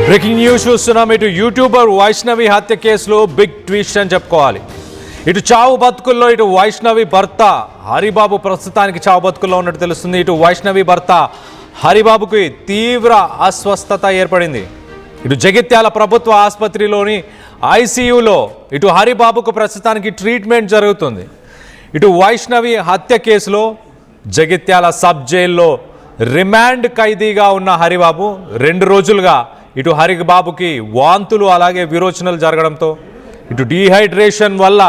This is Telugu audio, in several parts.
బ్రేకింగ్ న్యూస్ చూస్తున్నాం. ఇటు యూట్యూబర్ వైష్ణవి హత్య కేసులో బిగ్ ట్విస్ట్ అని చెప్పుకోవాలి. ఇటు చావు బతుకుల్లో ఇటు వైష్ణవి భర్త హరిబాబు ప్రస్తుతానికి చావు బతుకుల్లో ఉన్నట్టు తెలుస్తుంది. ఇటు వైష్ణవి భర్త హరిబాబుకి తీవ్ర అస్వస్థత ఏర్పడింది. ఇటు జగిత్యాల ప్రభుత్వ ఆసుపత్రిలోని ఐసీయూలో ఇటు హరిబాబుకు ప్రస్తుతానికి ట్రీట్మెంట్ జరుగుతుంది. ఇటు వైష్ణవి హత్య కేసులో జగిత్యాల సబ్ జైల్లో రిమాండ్ ఖైదీగా ఉన్న హరిబాబు 2 రోజులుగా ఇటు హరిబాబుకి వాంతులు అలాగే విరోచనలు జరగడంతో ఇటు డీహైడ్రేషన్ వల్ల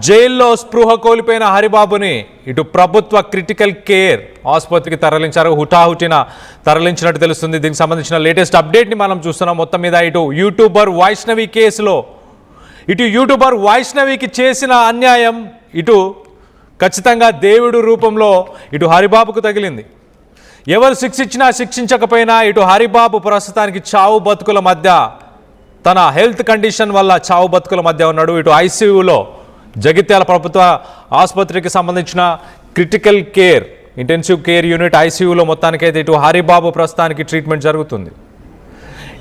జైల్లో స్పృహ కోల్పోయిన హరిబాబుని ఇటు ప్రభుత్వ క్రిటికల్ కేర్ ఆసుపత్రికి తరలించారు. హుటాహుటిన తరలించినట్టు తెలుస్తుంది. దీనికి సంబంధించిన లేటెస్ట్ అప్డేట్ని మనం చూస్తున్నాం. మొత్తం మీద ఇటు యూట్యూబర్ వైష్ణవి కేసులో ఇటు యూట్యూబర్ వైష్ణవికి చేసిన అన్యాయం ఇటు ఖచ్చితంగా దేవుడు రూపంలో ఇటు హరిబాబుకు తగిలింది. ఎవరు శిక్షించినా శిక్షించకపోయినా ఇటు హరిబాబు ప్రస్తుతానికి చావు బతుకుల మధ్య తన హెల్త్ కండిషన్ వల్ల చావు బతుకుల మధ్య ఉన్నాడు. ఇటు ఐసీయూలో జగిత్యాల ప్రభుత్వ ఆసుపత్రికి సంబంధించిన critical care intensive care unit ఐసీయూలో మొత్తానికైతే ఇటు హరిబాబు ప్రస్తుతానికి ట్రీట్మెంట్ జరుగుతుంది.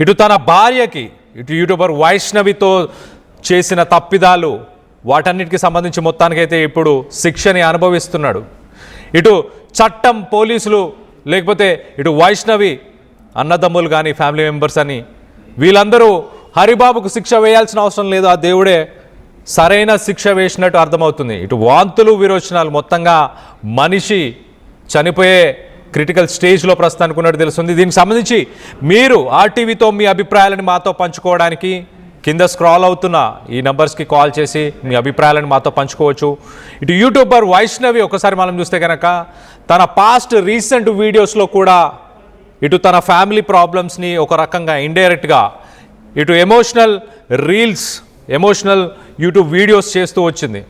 ఇటు తన భార్యకి ఇటు యూట్యూబర్ వైష్ణవితో చేసిన తప్పిదాలు వాటన్నిటికి సంబంధించి మొత్తానికైతే ఇప్పుడు శిక్షని అనుభవిస్తున్నాడు. ఇటు చట్టం, పోలీసులు, లేకపోతే ఇటు వైష్ణవి అన్నదమ్ములు కానీ ఫ్యామిలీ మెంబర్స్ అని వీళ్ళందరూ హరిబాబుకు శిక్ష వేయాల్సిన అవసరం లేదు. ఆ దేవుడే సరైన శిక్ష వేసినట్టు అర్థమవుతుంది. ఇటు వాంతులు, విరోచనాలు, మొత్తంగా మనిషి చనిపోయే క్రిటికల్ స్టేజ్లో ప్రస్తుతానికి ఉన్నట్టు తెలుస్తుంది. దీనికి సంబంధించి మీరు ఆర్టీవీతో మీ అభిప్రాయాలను మాతో పంచుకోవడానికి కింద స్క్రాల్ అవుతున్న ఈ నంబర్స్కి కాల్ చేసి మీ అభిప్రాయాలను మాతో పంచుకోవచ్చు. ఇటు యూట్యూబర్ వైష్ణవి ఒకసారి మనం చూస్తే కనుక తన పాస్ట్ రీసెంట్ వీడియోస్లో కూడా ఇటు తన ఫ్యామిలీ ప్రాబ్లమ్స్ని ఒక రకంగా ఇండైరెక్ట్గా ఇటు emotional reels, emotional YouTube videos చేస్తూ వచ్చింది.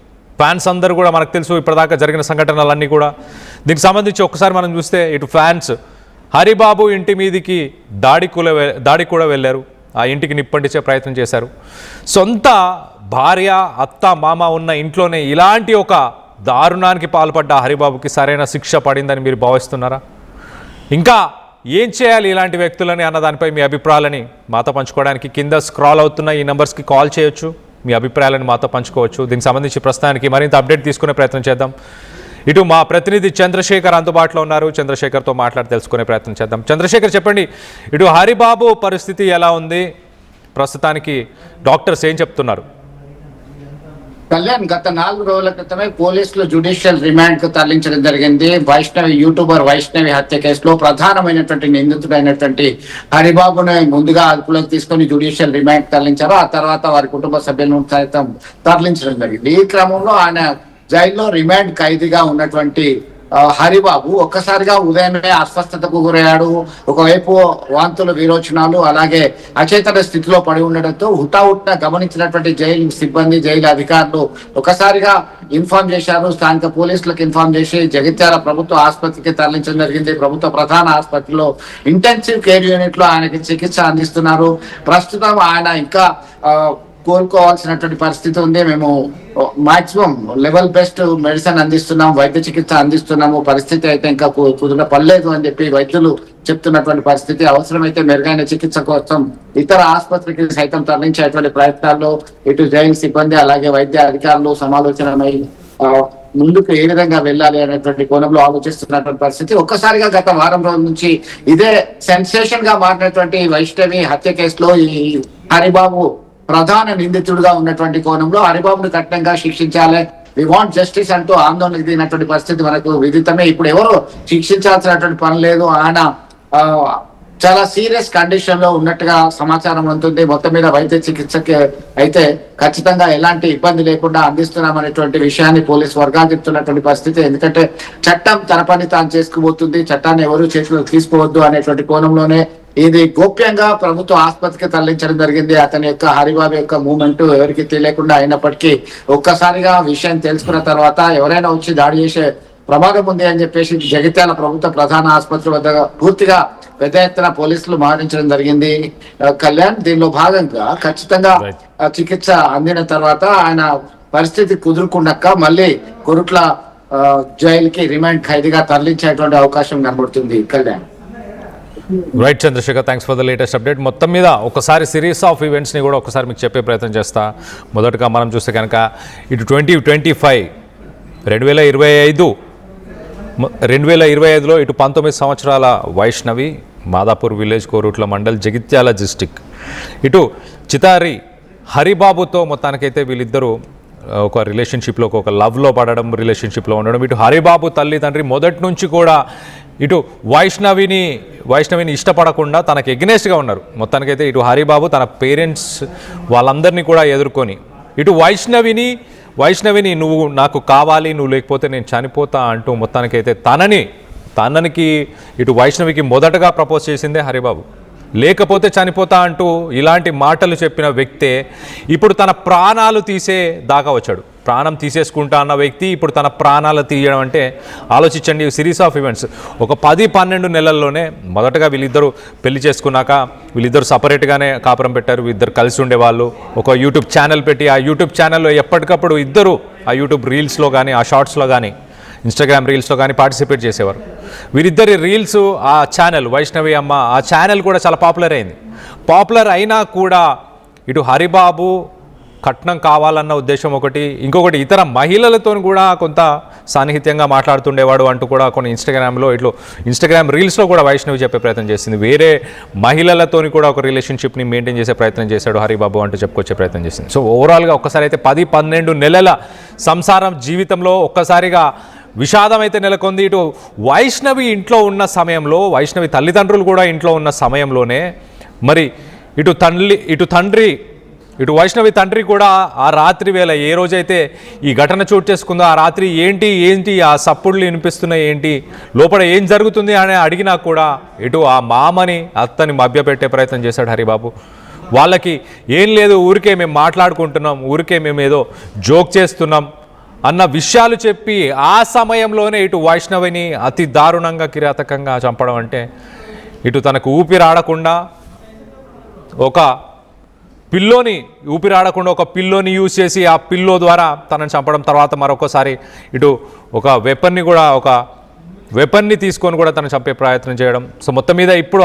ఫ్యాన్స్ అందరూ కూడా మనకు తెలుసు ఇప్పటిదాకా జరిగిన సంఘటనలన్నీ కూడా. దీనికి సంబంధించి ఒకసారి మనం చూస్తే ఇటు ఫ్యాన్స్ హరిబాబు ఇంటి మీదికి దాడికి కూడా వెళ్ళారు. ఆ ఇంటికి నిప్పంటించే ప్రయత్నం చేశారు. సొంత భార్య, అత్త, మామ ఉన్న ఇంట్లోనే ఇలాంటి ఒక దారుణానికి పాల్పడ్డ హరిబాబుకి సరైన శిక్ష పడిందని మీరు భావిస్తున్నారా? ఇంకా ఏం చేయాలి ఇలాంటి వ్యక్తులని అన్న దానిపై మీ అభిప్రాయాలని మాతో పంచుకోవడానికి కింద స్క్రాల్ అవుతున్న ఈ నెంబర్స్కి కాల్ చేయొచ్చు. మీ అభిప్రాయాలను మాతో పంచుకోవచ్చు. దీనికి సంబంధించి ప్రస్తుతానికి మరింత అప్డేట్ తీసుకునే ప్రయత్నం చేద్దాం. ఇటు మా ప్రతినిధి చంద్రశేఖర్ అందుబాటులో ఉన్నారు. చంద్రశేఖర్తో మాట్లాడి తెలుసుకునే ప్రయత్నం చేద్దాం. చంద్రశేఖర్, చెప్పండి, ఇటు హరిబాబు పరిస్థితి ఎలా ఉంది? ప్రస్తుతానికి డాక్టర్స్ ఏం చెప్తున్నారు? కళ్యాణ్, గత 4 రోజుల క్రితమే పోలీసులు జ్యుడిషియల్ రిమాండ్ కు తరలించడం జరిగింది. యూట్యూబర్ వైష్ణవి హత్య కేసులో ప్రధానమైనటువంటి నిందితుడైనటువంటి హరిబాబును ముందుగా అదుపులోకి తీసుకొని జ్యుడిషియల్ రిమాండ్ తరలించారు. ఆ తర్వాత వారి కుటుంబ సభ్యులను సైతం తరలించడం జరిగింది. ఈ క్రమంలో ఆయన జైల్లో రిమాండ్ ఖైదీగా ఉన్నటువంటి హరిబాబు ఒక్కసారిగా ఉదయమే అస్వస్థతకు గురయ్యాడు. ఒకవైపు వాంతులు, విరోచనాలు, అలాగే అచేతన స్థితిలో పడి ఉండడంతో హుటాహుటిన గమనించినటువంటి జైలు సిబ్బంది, జైలు అధికారులు ఒకసారిగా ఇన్ఫార్మ్ చేశారు. స్థానిక పోలీసులకు ఇన్ఫార్మ్ చేసి జగిత్యాల ప్రభుత్వ ఆసుపత్రికి తరలించడం జరిగింది. ప్రభుత్వ ప్రధాన ఆసుపత్రిలో ఇంటెన్సివ్ కేర్ యూనిట్ లో ఆయనకి చికిత్స అందిస్తున్నారు. ప్రస్తుతం ఆయన ఇంకా కోలుకోవాల్సినటువంటి పరిస్థితి ఉంది. మేము మాక్సిమం లెవెల్ బెస్ట్ మెడిసిన్ అందిస్తున్నాం, వైద్య చికిత్స అందిస్తున్నాము. పరిస్థితి అయితే ఇంకా కుదుట పడలేదు అని చెప్పి వైద్యులు చెప్తున్నటువంటి పరిస్థితి. అవసరమైతే మెరుగైన చికిత్స కోసం ఇతర ఆసుపత్రికి సైతం తరలించేటువంటి ప్రయత్నాల్లో ఇటు జైలు సిబ్బంది అలాగే వైద్య అధికారులు సమాలోచనమై ముందుకు ఏ విధంగా వెళ్ళాలి అనేటువంటి కోణంలో ఆలోచిస్తున్నటువంటి పరిస్థితి. ఒక్కసారిగా గత వారం రోజుల నుంచి ఇదే సెన్సేషన్ గా మారినటువంటి వైష్ణవి హత్య కేసులో ఈ హరిబాబు ప్రధాన నిందితుడిగా ఉన్నటువంటి కోణంలో హరిబాబును కఠినంగా శిక్షించాలి, వి వాంట్ జస్టిస్ అంటూ ఆందోళనకు దిగినటువంటి పరిస్థితి మనకు విదితమే. ఇప్పుడు ఎవరు శిక్షించాల్సినటువంటి పని లేదు. ఆయన చాలా సీరియస్ కండిషన్ లో ఉన్నట్టుగా సమాచారం ఉంటుంది. మొత్తం మీద వైద్య చికిత్సకి అయితే ఖచ్చితంగా ఎలాంటి ఇబ్బంది లేకుండా అందిస్తున్నామనేటువంటి విషయాన్ని పోలీసు వర్గాలు చెప్తున్నటువంటి పరిస్థితి. ఎందుకంటే చట్టం తన పని తాను చేసుకుపోతుంది, చట్టాన్ని ఎవరు చేతిలో తీసుకోవద్దు అనేటువంటి కోణంలోనే ఇది గోప్యంగా ప్రభుత్వ ఆసుపత్రికి తరలించడం జరిగింది. అతని యొక్క హరిబాబు యొక్క మూవ్మెంట్ ఎవరికి తెలియకుండా అయినప్పటికీ ఒక్కసారిగా విషయం తెలుసుకున్న తర్వాత ఎవరైనా వచ్చి దాడి చేసే ప్రమాదం ఉంది అని చెప్పేసి జగిత్యాల ప్రభుత్వ ప్రధాన ఆసుపత్రి వద్ద పూర్తిగా పెద్ద ఎత్తున పోలీసులు మరణించడం జరిగింది. కళ్యాణ్, దీనిలో భాగంగా ఖచ్చితంగా చికిత్స అందిన తర్వాత ఆయన పరిస్థితి కుదురుకున్నాక మళ్ళీ కొరుట్ల జైలుకి రిమాండ్ ఖైదీగా తరలించేటువంటి అవకాశం కనబడుతుంది. Kalyan, right Chandrashekar, thanks for the latest update. మొత్తం మీద ఒకసారి సిరీస్ ఆఫ్ ఈవెంట్స్ని కూడా ఒకసారి మీకు చెప్పే ప్రయత్నం చేస్తా. మొదటగా మనం చూస్తే కనుక ఇటు 2025 2025లో ఇటు 19 సంవత్సరాల వైష్ణవి, మాదాపూర్ విలేజ్, కోరుట్ల మండల్, జగిత్యాల డిస్టిక్. ఇటు చితారి హరిబాబుతో మొత్తానికైతే వీళ్ళిద్దరూ ఒక రిలేషన్షిప్లో, ఒక లవ్లో పడడం, రిలేషన్షిప్లో ఉండడం. ఇటు హరిబాబు తల్లిదండ్రి మొదటి నుంచి కూడా ఇటు వైష్ణవిని ఇష్టపడకుండా తనకు ఎగ్నెస్ట్గా ఉన్నారు. మొత్తానికైతే ఇటు హరిబాబు తన పేరెంట్స్ వాళ్ళందరినీ కూడా ఎదుర్కొని ఇటు వైష్ణవిని నువ్వు నాకు కావాలి, నువ్వు లేకపోతే నేను చనిపోతా అంటూ మొత్తానికైతే తననికి ఇటు వైష్ణవికి మొదటగా ప్రపోజ్ చేసిందే హరిబాబు. లేకపోతే చనిపోతా అంటూ ఇలాంటి మాటలు చెప్పిన వ్యక్తే ఇప్పుడు తన ప్రాణాలు తీసే దాకా వచ్చాడు. ప్రాణం తీసేసుకుంటా అన్న వ్యక్తి ఇప్పుడు తన ప్రాణాలు తీయడం అంటే ఆలోచించండి. సిరీస్ ఆఫ్ ఈవెంట్స్ ఒక 10-12 నెలల్లోనే మొదటగా వీళ్ళిద్దరూ పెళ్లి చేసుకున్నాక వీళ్ళిద్దరు సపరేట్గానే కాపురం పెట్టారు. ఇద్దరు కలిసి ఉండేవాళ్ళు. ఒక యూట్యూబ్ ఛానల్ పెట్టి ఆ యూట్యూబ్ ఛానల్లో ఎప్పటికప్పుడు ఇద్దరు ఆ యూట్యూబ్ రీల్స్లో కానీ, ఆ షార్ట్స్లో కానీ, ఇన్స్టాగ్రామ్ రీల్స్లో కానీ పార్టిసిపేట్ చేసేవారు. వీరిద్దరి రీల్స్, ఆ ఛానల్ వైష్ణవి అమ్మ, ఆ ఛానల్ కూడా చాలా పాపులర్ అయింది. పాపులర్ అయినా కూడా ఇటు హరిబాబు కట్నం కావాలన్న ఉద్దేశం ఒకటి, ఇంకొకటి ఇతర మహిళలతో కూడా కొంత సాన్నిహిత్యంగా మాట్లాడుతుండేవాడు అంటూ కూడా కొన్ని ఇన్స్టాగ్రామ్ రీల్స్లో కూడా వైష్ణవి చెప్పే ప్రయత్నం చేసింది. వేరే మహిళలతో కూడా ఒక రిలేషన్షిప్ని మెయింటైన్ చేసే ప్రయత్నం చేశాడు హరిబాబు అంటూ చెప్పుకొచ్చే ప్రయత్నం చేసింది. సో ఓవరాల్గా ఒక్కసారి అయితే 10-12 నెలల సంసారం జీవితంలో ఒక్కసారిగా విషాదం అయితే నెలకొంది. ఇటు వైష్ణవి ఇంట్లో ఉన్న సమయంలో, వైష్ణవి తల్లిదండ్రులు కూడా ఇంట్లో ఉన్న సమయంలోనే మరి ఇటు వైష్ణవి తండ్రి కూడా ఆ రాత్రి వేళ ఏ రోజైతే ఈ ఘటన చోటు చేసుకుందో ఆ రాత్రి ఏంటి ఆ సప్పుడులు వినిపిస్తున్నాయి, ఏంటి లోపల ఏం జరుగుతుంది అని అడిగినా కూడా ఇటు ఆ మామని అత్తని మభ్యపెట్టే ప్రయత్నం చేశాడు హరిబాబు. వాళ్ళకి ఏం లేదు, ఊరికే మేము మాట్లాడుకుంటున్నాం, ఊరికే మేము ఏదో జోక్ చేస్తున్నాం అన్న విషయాలు చెప్పి ఆ సమయంలోనే ఇటు వైష్ణవిని అతి దారుణంగా, కిరాతకంగా చంపడం అంటే ఇటు తనకు ఊపిరాడకుండా ఒక పిల్లోని యూజ్ చేసి ఆ పిల్లో ద్వారా తనని చంపడం, తర్వాత మరొకసారి ఇటు ఒక వెపన్ని తీసుకొని కూడా తను చంపే ప్రయత్నం చేయడం. సో మొత్తం మీద ఇప్పుడు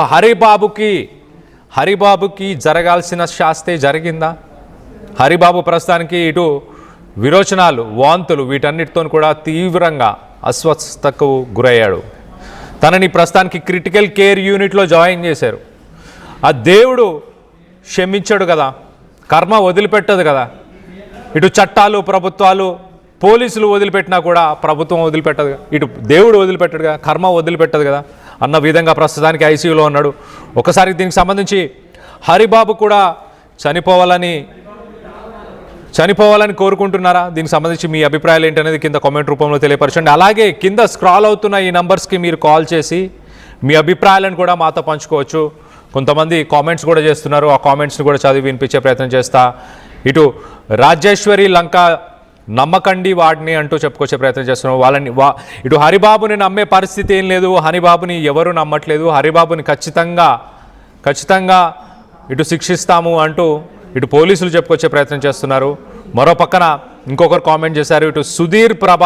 హరిబాబుకి జరగాల్సిన శాస్తే జరిగిందా? హరిబాబు ప్రస్తుతానికి ఇటు విరోచనాలు, వాంతులు వీటన్నిటితో కూడా తీవ్రంగా అస్వస్థతకు గురయ్యాడు. తనని ప్రస్తుతానికి క్రిటికల్ కేర్ యూనిట్లో జాయిన్ చేశారు. ఆ దేవుడు క్షమించాడు కదా, కర్మ వదిలిపెట్టదు కదా. ఇటు చట్టాలు, ప్రభుత్వాలు, పోలీసులు వదిలిపెట్టినా కూడా ప్రభుత్వం వదిలిపెట్టదు కదా, ఇటు దేవుడు వదిలిపెట్టడు కదా, కర్మ వదిలిపెట్టదు కదా అన్న విధంగా ప్రస్తుతానికి ఐసీయూలో ఉన్నాడు. ఒకసారి దీనికి సంబంధించి హరిబాబు కూడా చనిపోవాలని కోరుకుంటున్నారా? దీనికి సంబంధించి మీ అభిప్రాయాలు ఏంటనేది కింద కామెంట్ రూపంలో తెలియపరచండి. అలాగే కింద స్క్రాల్ అవుతున్న ఈ నంబర్స్కి మీరు కాల్ చేసి మీ అభిప్రాయాలను కూడా మాతో పంచుకోవచ్చు. కొంతమంది కామెంట్స్ కూడా చేస్తున్నారు, ఆ కామెంట్స్ని కూడా చదివి వినిపించే ప్రయత్నం చేస్తా. ఇటు రాజేశ్వరి లంక నమ్మకండి వాడిని అంటూ చెప్పుకొచ్చే ప్రయత్నం చేస్తున్నాం. ఇటు హరిబాబుని నమ్మే పరిస్థితి ఏం లేదు, హరిబాబుని ఎవరు నమ్మట్లేదు, హరిబాబుని ఖచ్చితంగా ఇటు శిక్షిస్తాము అంటూ ఇటు పోలీసులు చెప్పుకొచ్చే ప్రయత్నం చేస్తున్నారు. మరో పక్కన ఇంకొకరు కామెంట్ చేశారు, ఇటు సుధీర్ ప్రభ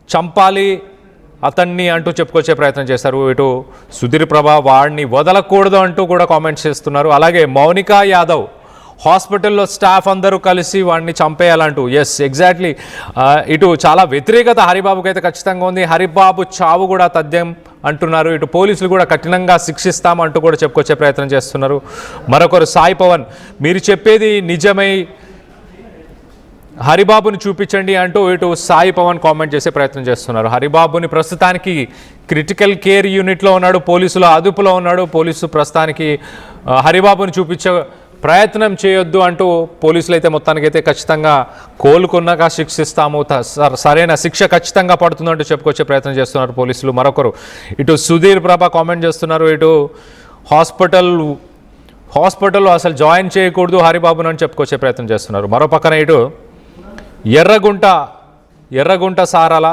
చంపాలి అతన్ని అంటూ చెప్పుకొచ్చే ప్రయత్నం చేశారు. ఇటు సుధీర్ ప్రభ వాడిని వదలకూడదు అంటూ కూడా కామెంట్స్ చేస్తున్నారు. అలాగే మౌనికా యాదవ్ హాస్పిటల్లో స్టాఫ్ అందరూ కలిసి వాడిని చంపేయాలంటూ, ఎస్ ఎగ్జాక్ట్లీ ఇటు చాలా వ్యతిరేకత హరిబాబుకి అయితే ఖచ్చితంగా ఉంది. హరిబాబు చావు కూడా తథ్యం అంటున్నారు. ఇటు పోలీసులు కూడా కఠినంగా శిక్షిస్తామంటూ కూడా చెప్పుకొచ్చే ప్రయత్నం చేస్తున్నారు. మరొకరు సాయి పవన్, మీరు చెప్పేది నిజమై హరిబాబుని చూపించండి అంటూ ఇటు సాయి పవన్ కామెంట్ చేసే ప్రయత్నం చేస్తున్నారు. హరిబాబుని ప్రస్తుతానికి క్రిటికల్ కేర్ యూనిట్లో ఉన్నాడు, పోలీసుల అదుపులో ఉన్నాడు. పోలీసు ప్రస్తుతానికి హరిబాబుని చూపించే ప్రయత్నం చేయొద్దు అంటూ పోలీసులు అయితే మొత్తానికైతే ఖచ్చితంగా కోలుకున్నాక శిక్షిస్తాము, సరైన శిక్ష ఖచ్చితంగా పడుతుందంటూ చెప్పుకొచ్చే ప్రయత్నం చేస్తున్నారు పోలీసులు. మరొకరు ఇటు సుధీర్ ప్రభ కామెంట్ చేస్తున్నారు, ఇటు హాస్పిటల్లో అసలు జాయిన్ చేయకూడదు హరిబాబును అని చెప్పుకొచ్చే ప్రయత్నం చేస్తున్నారు. మరో పక్కన ఇటు ఎర్రగుంట సారాల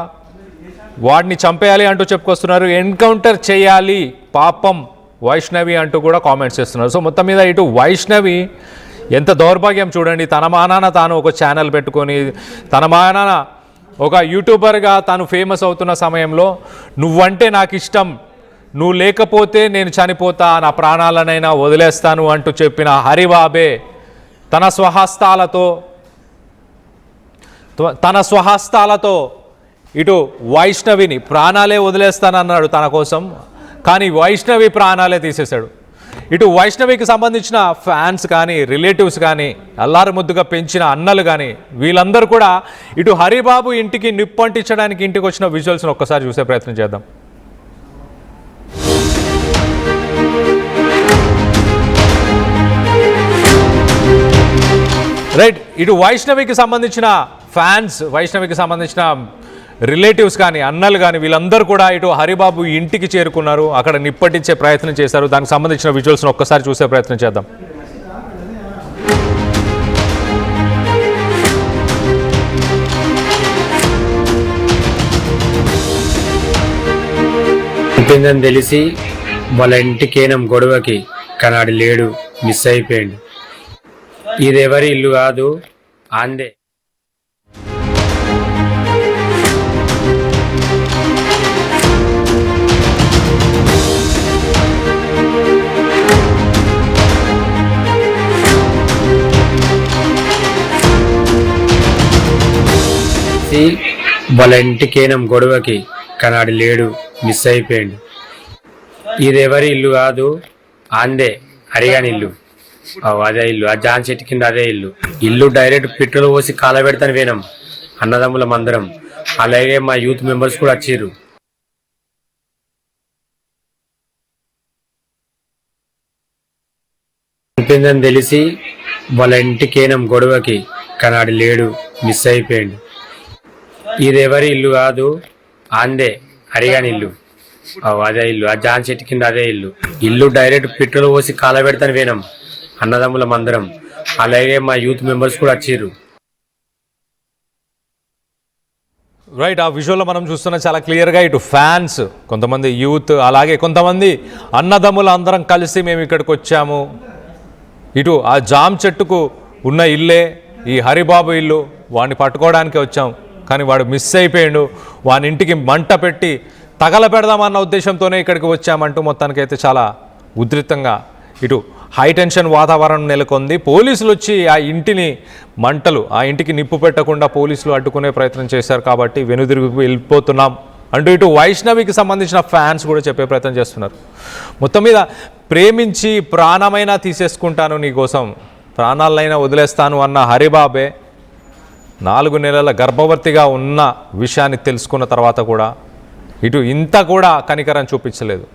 వాడిని చంపేయాలి అంటూ చెప్పుకొస్తున్నారు. ఎన్కౌంటర్ చేయాలి పాపం వైష్ణవి అంటూ కూడా కామెంట్స్ చేస్తున్నారు. సో మొత్తం మీద ఇటు వైష్ణవి ఎంత దౌర్భాగ్యం చూడండి, తన మానాన తాను ఒక ఛానల్ పెట్టుకొని తన మానాన ఒక యూట్యూబర్గా తాను ఫేమస్ అవుతున్న సమయంలో నువ్వంటే నాకు ఇష్టం, నువ్వు లేకపోతే నేను చనిపోతా, నా ప్రాణాలనైనా వదిలేస్తాను అంటూ చెప్పిన హరిబాబే తన స్వహస్తాలతో ఇటు వైష్ణవిని ప్రాణాలే వదిలేస్తానన్నాడు తన కోసం, కానీ వైష్ణవి ప్రాణాలే తీసేశాడు. ఇటు వైష్ణవికి సంబంధించిన ఫ్యాన్స్ కానీ, రిలేటివ్స్ కానీ, అల్లారు ముద్దుగా పెంచిన అన్నలు కానీ, వీళ్ళందరూ కూడా ఇటు హరిబాబు ఇంటికి నిప్పంటించడానికి ఇంటికి వచ్చిన విజువల్స్ని ఒక్కసారి చూసే ప్రయత్నం చేద్దాం. రైట్, ఇటు వైష్ణవికి సంబంధించిన ఫ్యాన్స్, వైష్ణవికి సంబంధించిన రిలేటివ్స్ కానీ, అన్నలు కానీ, వీళ్ళందరూ కూడా ఇటు హరిబాబు ఇంటికి చేరుకున్నారు, అక్కడ నిప్పటించే ప్రయత్నం చేశారు. దానికి సంబంధించిన విజువల్స్ని ఒక్కసారి చూసే ప్రయత్నం చేద్దాం. చెప్పిందని తెలిసి వాళ్ళ ఇంటికేనం గొడవకి కనాడు లేడు, మిస్ అయిపోయిండు. ఇదెవరి ఇల్లు కాదు, ఆందే. వాళ్ళ ఇంటికేనం గొడవకి కనాడు లేడు, మిస్ అయిపోయిండు. ఇదెవరి ఇల్లు కాదు, ఆందే హరిగాని ఇల్లు. అదే ఇల్లు, ఆ జాన్ చెట్టు కింద అదే ఇల్లు. ఇల్లు డైరెక్ట్ పెట్రోల్ పోసి కాలబెడతాను వేనం అన్నదమ్ములం అందరం. అలాగే మా యూత్ మెంబర్స్ కూడా వచ్చారు. చెప్పిందని తెలిసి వాళ్ళ ఇంటికేనం గొడవకి కనాడు లేడు, మిస్ అయిపోయిండు. ఇదెవరి ఇల్లు కాదు, ఆందే హరిగాని ఇల్లు. అదే ఇల్లు, ఆ జాన్ చెట్టు కింద అదే ఇల్లు. ఇల్లు డైరెక్ట్ పెట్రోల్ పోసి కాలబెడతాను వేనం అన్నదమ్ములం అందరం. అలాగే మా యూత్ మెంబర్స్ కూడా వచ్చారు. రైట్, ఆ విజువల్లో మనం చూస్తున్న చాలా క్లియర్గా ఇటు ఫ్యాన్స్, కొంతమంది యూత్, అలాగే కొంతమంది అన్నదమ్ములు అందరం కలిసి మేము ఇక్కడికి వచ్చాము. ఇటు ఆ జామ్ చెట్టుకు ఉన్న ఇల్లే ఈ హరిబాబు ఇల్లు, వాడిని పట్టుకోవడానికి వచ్చాం, కానీ వాడు మిస్ అయిపోయాడు. వాని ఇంటికి మంట పెట్టి తగలపెడదామన్న ఉద్దేశంతోనే ఇక్కడికి వచ్చామంటూ మొత్తానికైతే చాలా ఉధృతంగా ఇటు హై టెన్షన్ వాతావరణం నెలకొంది. పోలీసులు వచ్చి ఆ ఇంటిని మంటలు, ఆ ఇంటికి నిప్పు పెట్టకుండా పోలీసులు అడ్డుకునే ప్రయత్నం చేశారు. కాబట్టి వెనుదిరిగి వెళ్ళిపోతున్నాం అంటూ ఇటు వైష్ణవికి సంబంధించిన ఫ్యాన్స్ కూడా చెప్పే ప్రయత్నం చేస్తున్నారు. మొత్తం మీద ప్రేమించి ప్రాణమైనా తీసేసుకుంటాను, నీకోసం ప్రాణాలైనా వదిలేస్తాను అన్న హరిబాబే 4 నెలల గర్భవతిగా ఉన్న విషయాన్ని తెలుసుకున్న తర్వాత కూడా ఇటు ఇంత కూడా కనికరం చూపించలేదు.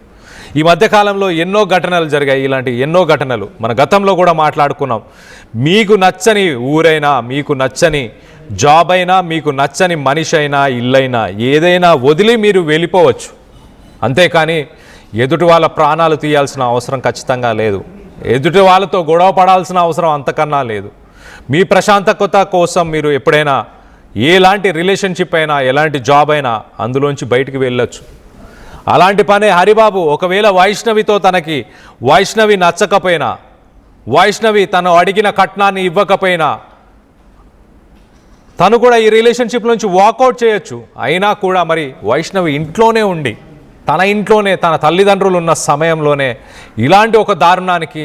ఈ మధ్యకాలంలో ఎన్నో ఘటనలు జరిగాయి, ఇలాంటి ఎన్నో ఘటనలు మన గతంలో కూడా మాట్లాడుకున్నాం. మీకు నచ్చని ఊరైనా, మీకు నచ్చని జాబ్ అయినా, మీకు నచ్చని మనిషి అయినా, ఇల్లైనా, ఏదైనా వదిలి మీరు వెళ్ళిపోవచ్చు. అంతేకాని ఎదుటి వాళ్ళ ప్రాణాలు తీయాల్సిన అవసరం ఖచ్చితంగా లేదు. ఎదుటి వాళ్ళతో గొడవ పడాల్సిన అవసరం అంతకన్నా లేదు. మీ ప్రశాంతత కోసం మీరు ఎప్పుడైనా ఎలాంటి రిలేషన్షిప్ అయినా, ఎలాంటి జాబ్ అయినా అందులోంచి బయటికి వెళ్ళొచ్చు. అలాంటి పనే హరిబాబు. ఒకవేళ వైష్ణవితో తనకి వైష్ణవి నచ్చకపోయినా, వైష్ణవి తను అడిగిన కట్నాన్ని ఇవ్వకపోయినా, తను కూడా ఈ రిలేషన్షిప్ నుంచి వాకౌట్ చేయొచ్చు. అయినా కూడా మరి వైష్ణవి ఇంట్లోనే ఉండి, తన ఇంట్లోనే, తన తల్లిదండ్రులు ఉన్న సమయంలోనే ఇలాంటి ఒక దారుణానికి,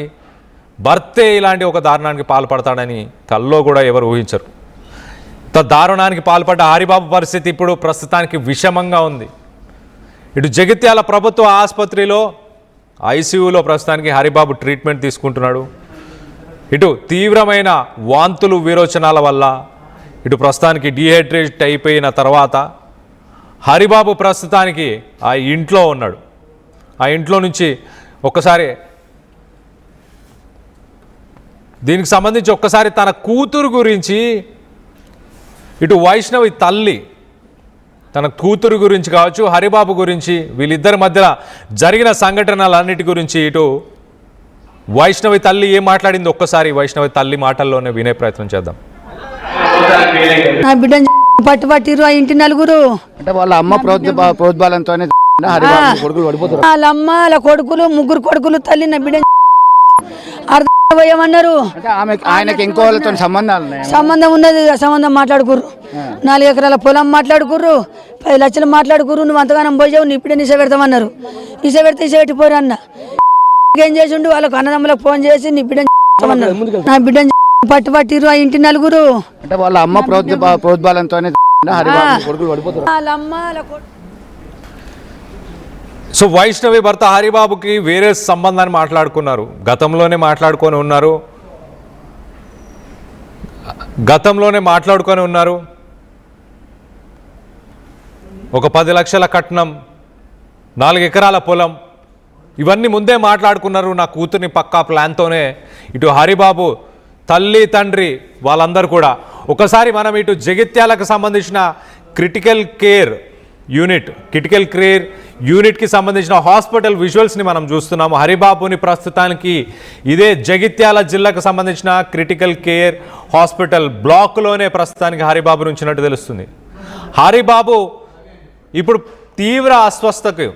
భర్తే ఇలాంటి ఒక దారుణానికి పాల్పడతాడని కల్లో కూడా ఎవరు ఊహించరు. దారుణానికి పాల్పడ్డ హరిబాబు పరిస్థితి ఇప్పుడు ప్రస్తుతానికి విషమంగా ఉంది. ఇటు జగిత్యాల ప్రభుత్వ ఆసుపత్రిలో ఐసీయూలో ప్రస్తుతానికి హరిబాబు ట్రీట్మెంట్ తీసుకుంటున్నాడు. ఇటు తీవ్రమైన వాంతులు, విరోచనాల వల్ల ఇటు ప్రస్తుతానికి డీహైడ్రేట్ అయిపోయిన తర్వాత హరిబాబు ప్రస్తుతానికి ఆ ఇంట్లో ఉన్నాడు. ఆ ఇంట్లో నుంచి ఒక్కసారి దీనికి సంబంధించి ఒక్కసారి తన కూతురు గురించి, ఇటు వైష్ణవి తల్లి తన కూతురు గురించి కావచ్చు, హరిబాబు గురించి, వీళ్ళిద్దరి మధ్య జరిగిన సంఘటనలన్నిటి గురించి ఇటు వైష్ణవి తల్లి ఏం మాట్లాడింది ఒక్కసారి వైష్ణవి తల్లి మాటల్లోనే వినే ప్రయత్నం చేద్దాం. నా బిడ్డని పట్టుబట్టిరు ఆ ఇంటి నలుగురు. అంటే వాళ్ళ అమ్మ ప్రోద్బలంతోనే వాళ్ళ అమ్మ, వాళ్ళ కొడుకులు, 3 కొడుకులు, తల్లి నా బిడ్డ పోయమన్నారు. అంటే ఆయనకి ఇంకో వాళ్ళతో సంబంధాలు ఉన్నాయి. సంబంధం ఉన్నది, సంబంధం మాట్లాడుకుర్రు. 4 ఎకరాల పొలం మాట్లాడుకుర్రు, 10 లక్షలు మాట్లాడుకుర్రు. నువ్వు అంతగానం పోయావు, నీ ఇప్పుడే నిశ పెడతామన్నారు. నిశ పెడితే ఇస పెట్టిపోరు అన్న. ఏం చేసిండు, వాళ్ళకు అన్నదమ్ములకు ఫోన్ చేసి నీ బిడ్డ అన్నారు. నా బిడ్డ పట్టిర్రు ఆ ఇంటి నలుగురు. అంటే వాళ్ళ అమ్మ ప్రోద్బలంతోనే వాళ్ళ అమ్మ సో వైష్ణవి భర్త హరిబాబుకి వేరే సంబంధాన్ని మాట్లాడుకున్నారు, గతంలోనే మాట్లాడుకొని ఉన్నారు. ఒక 10 లక్షల కట్నం, 4 ఎకరాల పొలం, ఇవన్నీ ముందే మాట్లాడుకున్నారు. నా కూతుర్ని పక్కా ప్లాన్తోనే ఇటు హరిబాబు తల్లి తండ్రి వాళ్ళందరూ కూడా. ఒకసారి మనం ఇటు జగిత్యాలకు సంబంధించిన క్రిటికల్ కేర్ యూనిట్కి సంబంధించిన హాస్పిటల్ విజువల్స్ని మనం చూస్తున్నాము. హరిబాబుని ప్రస్తుతానికి ఇదే జగిత్యాల జిల్లాకు సంబంధించిన క్రిటికల్ కేర్ హాస్పిటల్ బ్లాక్లోనే ప్రస్తుతానికి హరిబాబు ఉంచినట్టు తెలుస్తుంది. హరిబాబు ఇప్పుడు తీవ్ర అస్వస్థతకు,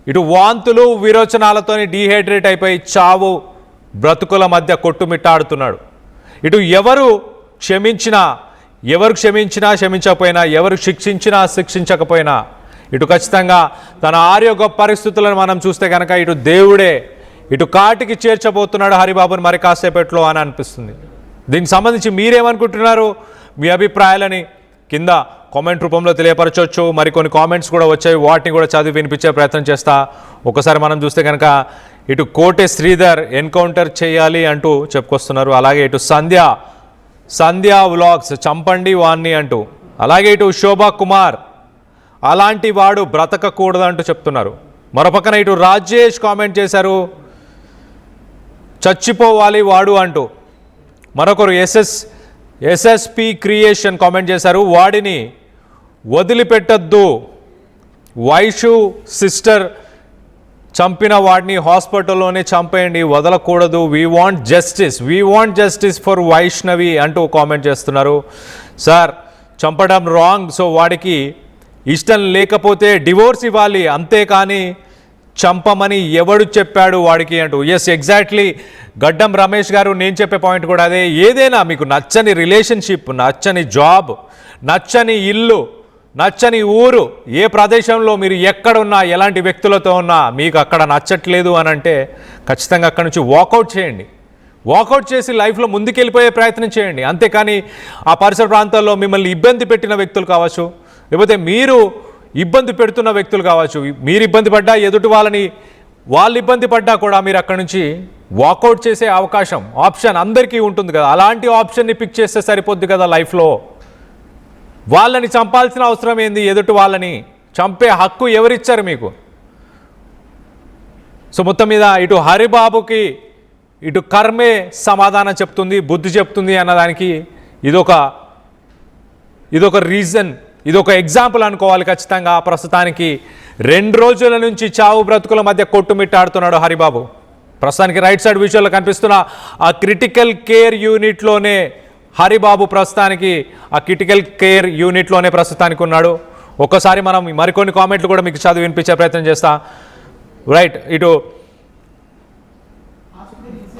ఇటు వాంతులు విరోచనాలతోని డీహైడ్రేట్ అయిపోయి చావు బ్రతుకుల మధ్య కొట్టుమిట్టాడుతున్నాడు. ఇటు ఎవరు క్షమించకపోయినా, ఎవరు శిక్షించకపోయినా ఇటు ఖచ్చితంగా తన ఆరోగ్య పరిస్థితులను మనం చూస్తే కనుక ఇటు దేవుడే ఇటు కాటికి చేర్చబోతున్నాడు హరిబాబుని మరి కాసేపట్లో అని అనిపిస్తుంది. దీనికి సంబంధించి మీరేమనుకుంటున్నారు? మీ అభిప్రాయాలని కింద కామెంట్ రూపంలో తెలియపరచవచ్చు. మరికొన్ని కామెంట్స్ కూడా వచ్చాయి, వాటిని కూడా చదివి వినిపించే ప్రయత్నం చేస్తా. ఒకసారి మనం చూస్తే కనుక ఇటు కోటె శ్రీధర్ ఎన్కౌంటర్ చేయాలి అంటూ చెప్పుకొస్తున్నారు. అలాగే ఇటు సంధ్య వ్లాగ్స్ చంపండి వాణ్ణి అంటూ, అలాగే ఇటు శోభా కుమార్ అలాంటి వాడు బ్రతకకూడదు అంటూ చెప్తున్నారు. మరోపక్కన ఇటు రాజేష్ కామెంట్ చేశారు, చచ్చిపోవాలి వాడు అంటూ. మరొకరు ఎస్ఎస్పి క్రియేషన్ కామెంట్ చేశారు, వాడిని వదిలిపెట్టద్దు, వైషు సిస్టర్ చంపిన వాడిని హాస్పిటల్లోనే చంపేయండి, వదలకూడదు, we want justice for Vaishnavi అంటూ కామెంట్ చేస్తున్నారు. సార్ చంపడం రాంగ్, సో వాడికి ఇష్టం లేకపోతే డివోర్స్ ఇవ్వాలి, అంతేకాని చంపమని ఎవడు చెప్పాడు వాడికి అంటూ. ఎస్, ఎగ్జాక్ట్లీ గడ్డం రమేష్ గారు, నేను చెప్పే పాయింట్ కూడా అదే. ఏదైనా మీకు నచ్చని రిలేషన్షిప్, నచ్చని జాబ్, నచ్చని ఇల్లు, నచ్చని ఊరు, ఏ ప్రదేశంలో మీరు ఎక్కడున్నా, ఎలాంటి వ్యక్తులతో ఉన్నా మీకు అక్కడ నచ్చట్లేదు అని అంటే ఖచ్చితంగా అక్కడ నుంచి వాకౌట్ చేయండి. వాకౌట్ చేసి లైఫ్లో ముందుకెళ్ళిపోయే ప్రయత్నం చేయండి. అంతేకాని ఆ పరిసర ప్రాంతాల్లో మిమ్మల్ని ఇబ్బంది పెట్టిన వ్యక్తులు కావచ్చు, లేకపోతే మీరు ఇబ్బంది పెడుతున్న వ్యక్తులు కావచ్చు, మీరు ఇబ్బంది పడ్డా, ఎదుటి వాళ్ళు ఇబ్బంది పడ్డా కూడా మీరు అక్కడ నుంచి వాకౌట్ చేసే ఆప్షన్ అందరికీ ఉంటుంది కదా. అలాంటి ఆప్షన్ని పిక్ చేస్తే సరిపోద్ది కదా లైఫ్లో. వాళ్ళని చంపాల్సిన అవసరం ఏంది? ఎదుటి వాళ్ళని చంపే హక్కు ఎవరిచ్చారు మీకు? సో మొత్తం మీద ఇటు హరిబాబుకి ఇటు కర్మే సమాధానం చెప్తుంది, బుద్ధి చెప్తుంది అన్నదానికి ఇదొక రీజన్, ఇదొక ఎగ్జాంపుల్ అనుకోవాలి ఖచ్చితంగా. ప్రస్తుతానికి 2 రోజుల నుంచి చావు బ్రతుకుల మధ్య కొట్టుమిట్టాడుతున్నాడు హరిబాబు. ప్రస్తుతానికి రైట్ సైడ్ విజువల్లో కనిపిస్తున్న ఆ క్రిటికల్ కేర్ యూనిట్లోనే హరిబాబు ప్రస్తుతానికి ఉన్నాడు. ఒక్కసారి మనం మరికొన్ని కామెంట్లు కూడా మీకు చదివి వినిపించే ప్రయత్నం చేస్తా. రైట్, ఇటు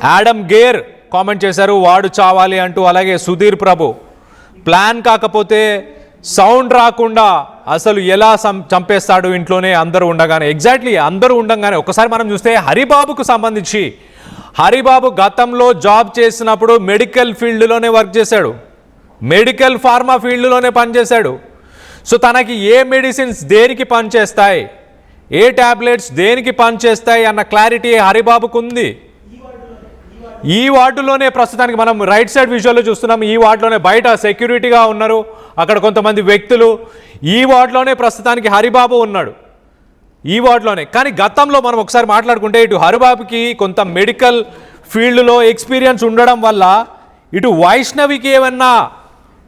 యాడమ్ గేర్ కామెంట్ చేశారు, వాడు చావాలి అంటూ. అలాగే సుధీర్ ప్రభు, ప్లాన్ కాకపోతే సౌండ్ రాకుండా అసలు ఎలా చంపేస్తాడు ఇంట్లోనే అందరూ ఉండగానే. ఎగ్జాక్ట్లీ అందరూ ఉండగానే. ఒకసారి మనం చూస్తే హరిబాబుకు సంబంధించి, హరిబాబు గతంలో జాబ్ చేసినప్పుడు మెడికల్ ఫీల్డ్లోనే వర్క్ చేశాడు, మెడికల్ ఫార్మా ఫీల్డ్లోనే పనిచేశాడు. సో తనకి ఏ మెడిసిన్స్ దేనికి పనిచేస్తాయి, ఏ ట్యాబ్లెట్స్ దేనికి పనిచేస్తాయి అన్న క్లారిటీ హరిబాబుకు ఉంది. ఈ వార్డులోనే ప్రస్తుతానికి మనం రైట్ సైడ్ విజువల్లో చూస్తున్నాం. ఈ వార్డులోనే బయట సెక్యూరిటీగా ఉన్నారు అక్కడ కొంతమంది వ్యక్తులు. ఈ వార్డులోనే ప్రస్తుతానికి హరిబాబు ఉన్నాడు, ఈ వార్డులోనే. కానీ గతంలో మనం ఒకసారి మాట్లాడుకుంటే ఇటు హరిబాబుకి కొంత మెడికల్ ఫీల్డ్లో ఎక్స్పీరియన్స్ ఉండడం వల్ల ఇటు వైష్ణవికి ఏమన్నా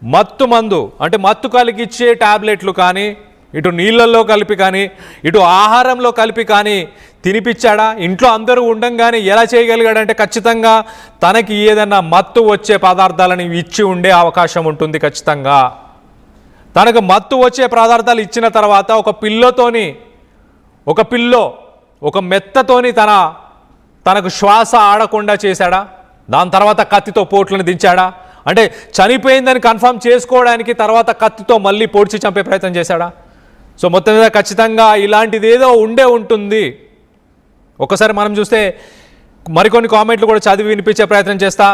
మత్తు మందు అంటే మత్తు కలిగిచ్చే ట్యాబ్లెట్లు కానీ, ఇటు నీళ్ళల్లో కలిపి కానీ, ఇటు ఆహారంలో కలిపి కానీ తినిపించాడా? ఇంట్లో అందరూ ఉండంగానే ఎలా చేయగలిగాడంటే ఖచ్చితంగా తనకి ఏదన్నా మత్తు వచ్చే పదార్థాలను ఇచ్చి ఉండే అవకాశం ఉంటుంది ఖచ్చితంగా. తనకు మత్తు వచ్చే పదార్థాలు ఇచ్చిన తర్వాత ఒక మెత్తతోని తనకు శ్వాస ఆడకుండా చేశాడా? దాని తర్వాత కత్తితో పోట్లను దించాడా? అంటే చనిపోయిందని కన్ఫర్మ్ చేసుకోవడానికి తర్వాత కత్తితో మళ్ళీ పొడిచి చంపే ప్రయత్నం చేశాడా? సో మొత్తం మీద ఖచ్చితంగా ఇలాంటిది ఏదో ఉండే ఉంటుంది. ఒకసారి మనం చూస్తే మరికొన్ని కామెంట్లు కూడా చదివి వినిపించే ప్రయత్నం చేస్తా.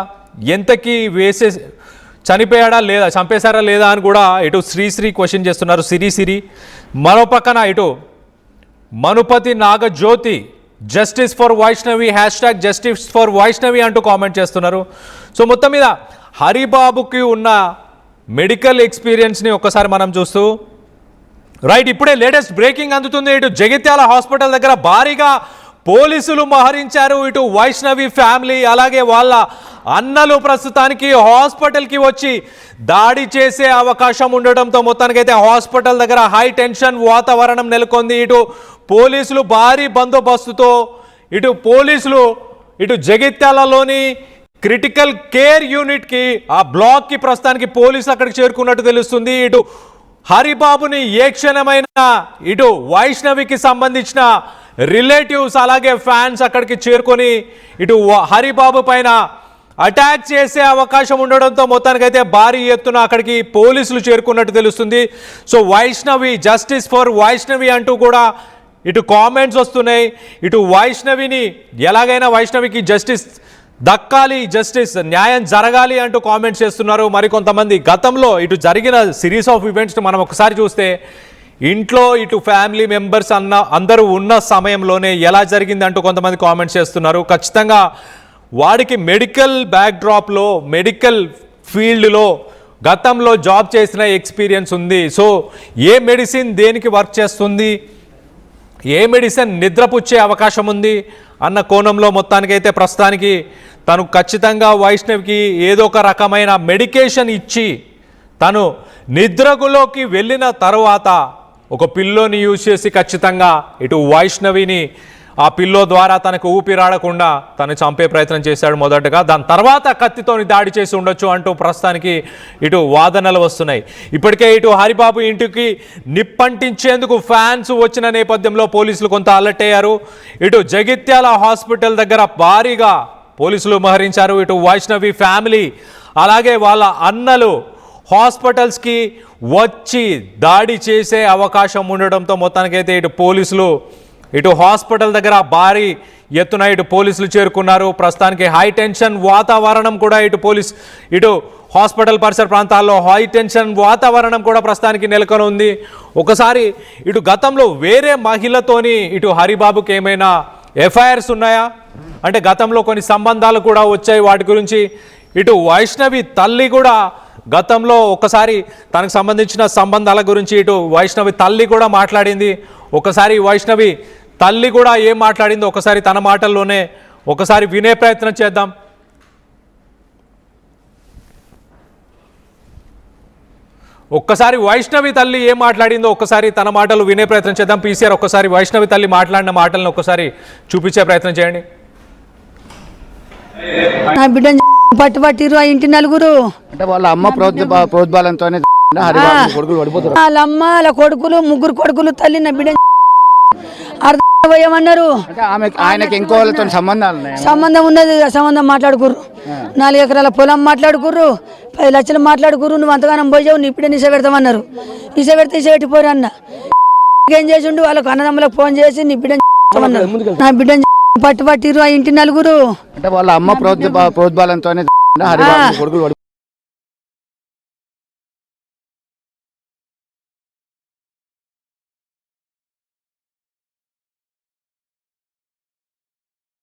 ఎంతకీ చనిపోయాడా లేదా, చంపేశారా లేదా అని కూడా ఇటు శ్రీశ్రీ క్వశ్చన్ చేస్తున్నారు. సిరి మరో పక్కన ఇటు Manupati Nagajyothi justice for Vaishnavi #justice for Vaishnavi అంటూ కామెంట్ చేస్తున్నారు. సో మొత్తం మీద హరిబాబుకి ఉన్న మెడికల్ ఎక్స్పీరియన్స్ని ఒక్కసారి మనం చూస్తూ రైట్ ఇప్పుడే లేటెస్ట్ బ్రేకింగ్ అందుతుంది. ఇటు జగిత్యాల హాస్పిటల్ దగ్గర భారీగా పోలీసులు మోహరించారు. ఇటు వైష్ణవి ఫ్యామిలీ అలాగే వాళ్ళ అన్నలు ప్రస్తుతానికి హాస్పిటల్కి వచ్చి దాడి చేసే అవకాశం ఉండడంతో మొత్తానికైతే హాస్పిటల్ దగ్గర హై టెన్షన్ వాతావరణం నెలకొంది. ఇటు పోలీసులు భారీ బందోబస్తుతో ఇటు జగిత్యాలలోని క్రిటికల్ కేర్ యూనిట్కి ఆ బ్లాక్కి ప్రస్తుతానికి పోలీసులు అక్కడికి చేరుకున్నట్టు తెలుస్తుంది. ఇటు హరిబాబుని ఏ క్షణమైనా ఇటు వైష్ణవికి సంబంధించిన రిలేటివ్స్ అలాగే ఫ్యాన్స్ అక్కడికి చేరుకొని ఇటు హరిబాబు పైన అటాక్ చేసే అవకాశం ఉండడంతో మొత్తానికైతే భారీ ఎత్తున అక్కడికి పోలీసులు చేరుకున్నట్టు తెలుస్తుంది. So Vaishnavi justice for Vaishnavi అంటూ కూడా ఇటు కామెంట్స్ వస్తున్నాయి. ఇటు వైష్ణవిని ఎలాగైనా వైష్ణవికి జస్టిస్ దక్కాలి, జస్టిస్ న్యాయం జరగాలి అంటూ కామెంట్స్ చేస్తున్నారు మరికొంతమంది. గతంలో ఇటు జరిగిన సిరీస్ ఆఫ్ ఈవెంట్స్ని మనం ఒకసారి చూస్తే ఇంట్లో ఇటు ఫ్యామిలీ మెంబర్స్ అందరూ ఉన్న సమయంలోనే ఎలా జరిగింది అంటూ కొంతమంది కామెంట్స్ చేస్తున్నారు. ఖచ్చితంగా వాడికి మెడికల్ బ్యాక్డ్రాప్లో మెడికల్ ఫీల్డ్లో గతంలో జాబ్ చేసిన ఎక్స్పీరియన్స్ ఉంది. సో ఏ మెడిసిన్ దేనికి వర్క్ చేస్తుంది, ఏ మెడిసిన్ నిద్రపుచ్చే అవకాశం ఉంది అన్న కోణంలో మొత్తానికైతే ప్రస్తుతానికి తను ఖచ్చితంగా వైష్ణవికి ఏదో ఒక రకమైన మెడికేషన్ ఇచ్చి తను నిద్రలోకి వెళ్ళిన తర్వాత ఒక పిల్లోని యూజ్ చేసి ఖచ్చితంగా ఇటు వైష్ణవిని ఆ పిల్లో ద్వారా తనకు ఊపిరాడకుండా తను చంపే ప్రయత్నం చేశాడు మొదటగా. దాని తర్వాత కత్తితోని దాడి చేసి ఉండొచ్చు అంటూ ప్రస్తుతానికి ఇటు వాదనలు వస్తున్నాయి. ఇప్పటికే ఇటు హరిబాబు ఇంటికి నిప్పంటించేందుకు ఫ్యాన్స్ వచ్చిన నేపథ్యంలో పోలీసులు కొంత అలర్ట్ అయ్యారు. ఇటు జగిత్యాల హాస్పిటల్ దగ్గర భారీగా పోలీసులు మోహరించారు. ఇటు వైష్ణవి ఫ్యామిలీ అలాగే వాళ్ళ అన్నలు హాస్పిటల్స్కి వచ్చి దాడి చేసే అవకాశం ఉండడంతో మొత్తానికైతే ఇటు పోలీసులు ఇటు హాస్పిటల్ దగ్గర భారీ ఎత్తున ఇటు పోలీసులు చేరుకున్నారు. ప్రస్తుతానికి హై టెన్షన్ వాతావరణం కూడా ఇటు హాస్పిటల్ పరిసర ప్రాంతాల్లో హై టెన్షన్ వాతావరణం కూడా ప్రస్తుతానికి నెలకొని ఉంది. ఒకసారి ఇటు గతంలో వేరే మహిళతోని ఇటు హరిబాబుకి ఏమైనా ఎఫ్ఐఆర్స్ ఉన్నాయా అంటే గతంలో కొన్ని సంబంధాలు కూడా వచ్చాయి. వాటి గురించి ఇటు వైష్ణవి తల్లి కూడా గతంలో ఒకసారి తనకు సంబంధించిన సంబంధాల గురించి ఇటు వైష్ణవి తల్లి కూడా మాట్లాడింది. ఒకసారి వైష్ణవి తల్లి కూడా ఏం మాట్లాడిందో ఒకసారి తన మాటల్లోనే ఒకసారి వినే ప్రయత్నం చేద్దాం. ఒక్కసారి వైష్ణవి తల్లి ఏం మాట్లాడిందో ఒకసారి తన మాటలు వినే ప్రయత్నం చేద్దాం. పీసీఆర్ ఒక్కసారి వైష్ణవి తల్లి మాట్లాడిన మాటలను ఒకసారి చూపించే ప్రయత్నం చేయండి. నా బిడ్డని పట్టుబట్టిరు ఆ ఇంటి నలుగురు అంటే వాళ్ళ అమ్మ ప్రోద్బలంతోనే వాళ్ళ అమ్మ వాళ్ళ కొడుకులు ముగ్గురు కొడుకులు తల్లి నా బిడ్డ అర్థమయ్యమన్నారు. ఆయనకి ఇంకో వాళ్ళతో సంబంధం ఉన్నది, సంబంధం మాట్లాడుకుర్రు. 4 ఎకరాల పొలం మాట్లాడుకుర్రు, 10 లక్షలు మాట్లాడుకుర్రు. నువ్వు అంతగానం పోయావు, నీ ఇప్పుడే నిశ పెడతామన్నారు. నిశ పెడితే నిశ పెట్టిపోరు అన్న. ఏం చేసిండు, వాళ్ళకు అన్నదమ్ములకు ఫోన్ చేసి నీ బిడ్డ నా బిడ్డని పట్టుబట్టిరు ఆ ఇంటి నలుగురు అంటే వాళ్ళ అమ్మ ప్రోద్బలంతోనే